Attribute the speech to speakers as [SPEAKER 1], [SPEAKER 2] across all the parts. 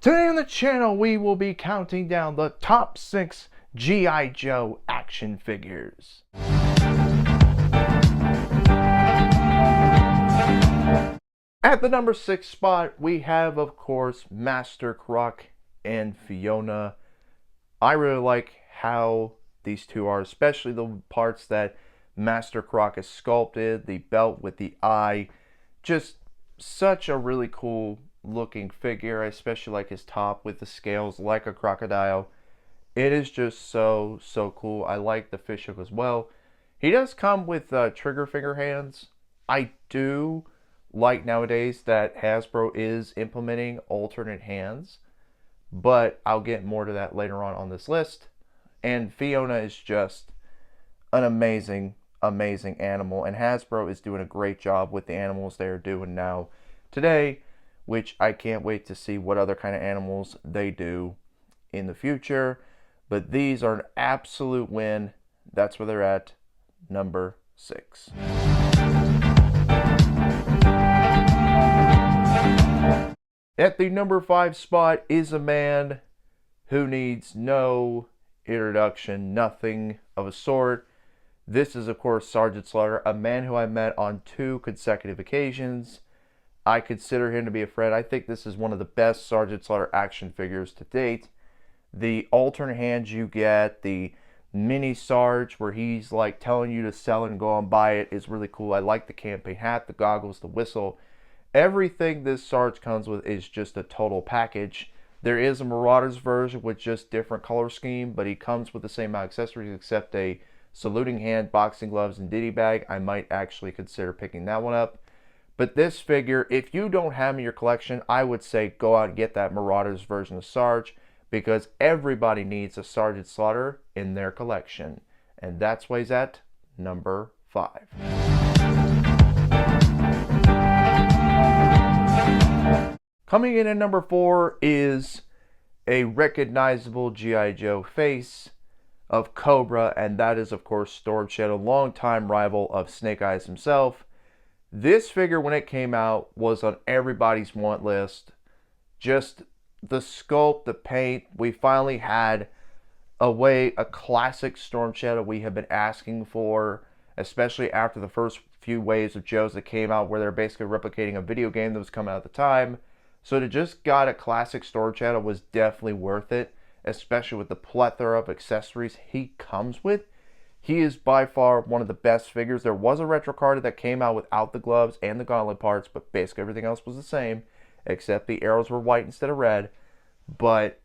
[SPEAKER 1] Today on the channel, we will be counting down the top 6 G.I. Joe action figures. At the number 6 spot, we have, of course, Master Croc and Fiona. I really like how these two are, especially the parts that Master Croc is sculpted, the belt with the eye. Just such a really cool looking figure. I especially like his top with the scales like a crocodile. It is just so cool. I like the fish hook as well. He does come with trigger finger hands. I do like nowadays that Hasbro is implementing alternate hands, but I'll get more to that later on this list. And Fiona is just an amazing animal, and Hasbro is doing a great job with the animals they are doing now today, which I can't wait to see what other kind of animals they do in the future. But these are an absolute win. That's where they're at, number 6. At the number 5 spot is a man who needs no introduction, nothing of a sort. This is, of course, Sergeant Slaughter, a man who I met on 2 consecutive occasions. I consider him to be a friend. I think this is one of the best Sergeant Slaughter action figures to date. The alternate hands you get, the mini Sarge where he's like telling you to sell it and go and buy it, is really cool. I like the campaign hat, the goggles, the whistle. Everything this Sarge comes with is just a total package. There is a Marauders version with just different color scheme, but he comes with the same amount of accessories except a saluting hand, boxing gloves, and ditty bag. I might actually consider picking that one up. But this figure, if you don't have him in your collection, I would say go out and get that Marauders version of Sarge, because everybody needs a Sergeant Slaughter in their collection. And that's why he's at number 5. Coming in at number 4 is a recognizable G.I. Joe face of Cobra, and that is, of course, Storm Shadow, longtime rival of Snake Eyes himself. This figure, when it came out, was on everybody's want list. Just the sculpt, the paint. We finally had a classic Storm Shadow we have been asking for, especially after the first few waves of Joes that came out, where they're basically replicating a video game that was coming out at the time. So to just got a classic Storm Shadow was definitely worth it, especially with the plethora of accessories he comes with. He is by far one of the best figures. There was a retro card that came out without the gloves and the gauntlet parts, but basically everything else was the same, except the arrows were white instead of red. But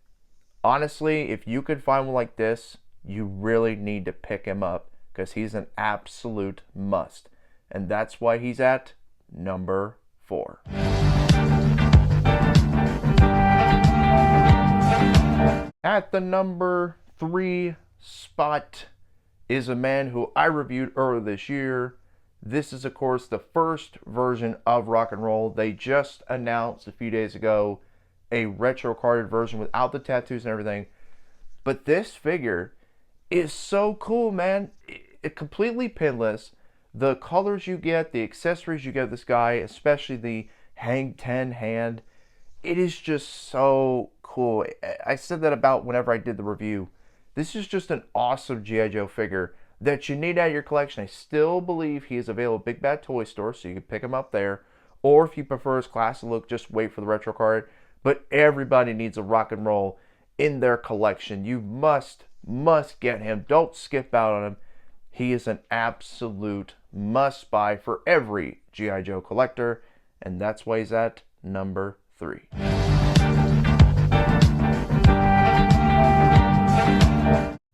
[SPEAKER 1] honestly, if you could find one like this, you really need to pick him up, because he's an absolute must. And that's why he's at number 4. At the number 3 spot is a man who I reviewed earlier this year. This is, of course, the first version of Rock and Roll. They just announced a few days ago a retro carded version without the tattoos and everything. But this figure is so cool, man. It completely pinless. The colors you get, the accessories you get this guy, especially the Hang 10 hand, it is just so cool. I said that about whenever I did the review. This is just an awesome G.I. Joe figure that you need out of your collection. I still believe he is available at Big Bad Toy Store, so you can pick him up there. Or if you prefer his classic look, just wait for the retro card. But everybody needs a Rock and Roll in their collection. You must get him. Don't skip out on him. He is an absolute must-buy for every G.I. Joe collector. And that's why he's at number 3.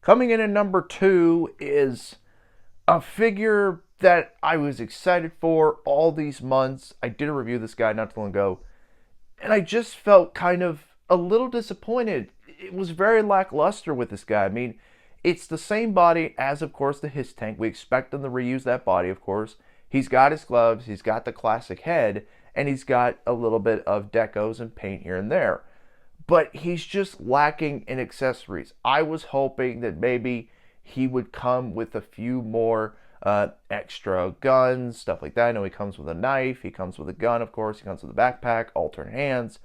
[SPEAKER 1] Coming in at number 2 is a figure that I was excited for all these months. I did a review of this guy not too long ago, and I just felt kind of a little disappointed. It was very lackluster with this guy. I mean, it's the same body as, of course, the Hiss Tank. We expect them to reuse that body, of course. He's got his gloves, he's got the classic head, and he's got a little bit of decos and paint here and there. But he's just lacking in accessories. I was hoping that maybe he would come with a few more extra guns, stuff like that. I know he comes with a knife, he comes with a gun, of course, he comes with a backpack, alternate hands.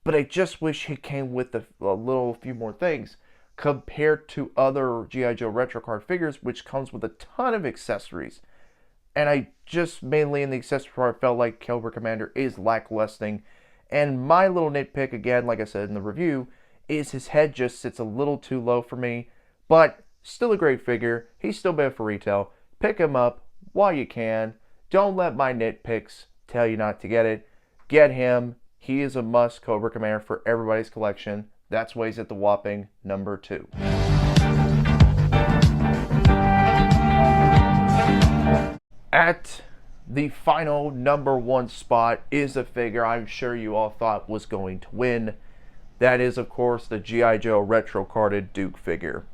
[SPEAKER 1] but I just wish he came with a few more things compared to other G.I. Joe retro card figures, which comes with a ton of accessories. And I just mainly in the accessory part felt like Cobra Commander is lacklusting. And my little nitpick, again, like I said in the review, is his head just sits a little too low for me. But still a great figure. He's still bad for retail. Pick him up while you can. Don't let my nitpicks tell you not to get it. Get him. He is a must Cobra Commander for everybody's collection. That's why he's at the whopping number 2. At the final number 1 spot is a figure I'm sure you all thought was going to win. That is, of course, the G.I. Joe retro carded Duke figure.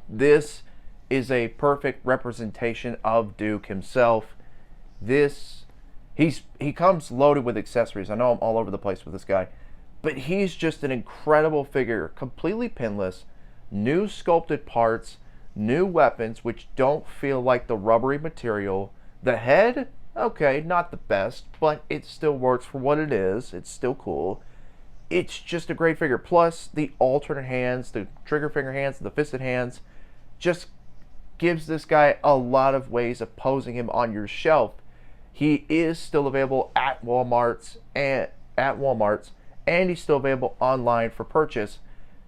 [SPEAKER 1] This is a perfect representation of Duke himself. He comes loaded with accessories. I know I'm all over the place with this guy, but he's just an incredible figure, completely pinless, new sculpted parts, new weapons which don't feel like the rubbery material. The head, okay, not the best, but it still works for what it is. It's still cool. It's just a great figure. Plus, the alternate hands, the trigger finger hands, the fisted hands, just gives this guy a lot of ways of posing him on your shelf. He is still available at Walmart's and he's still available online for purchase.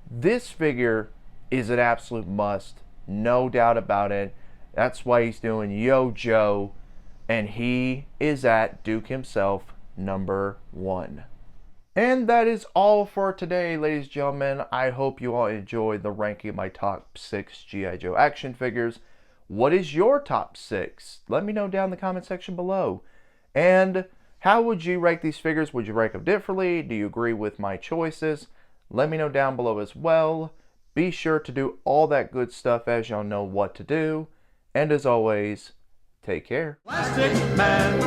[SPEAKER 1] This figure is an absolute must, no doubt about it. That's why he's doing Yo Joe, and he is at Duke himself, number 1. And that is all for today, ladies and gentlemen. I hope you all enjoyed the ranking of my top 6 G.I. Joe action figures. What is your top 6? Let me know down in the comment section below. And how would you rank these figures? Would you rank them differently? Do you agree with my choices? Let me know down below as well. Be sure to do all that good stuff as y'all know what to do. And as always, take care.
[SPEAKER 2] Plastic Man,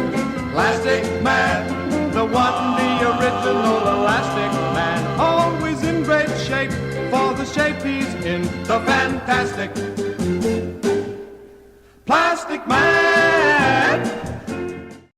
[SPEAKER 2] the one, the original Elastic Man. Always in great shape for the shape he's in, the fantastic Plastic Man.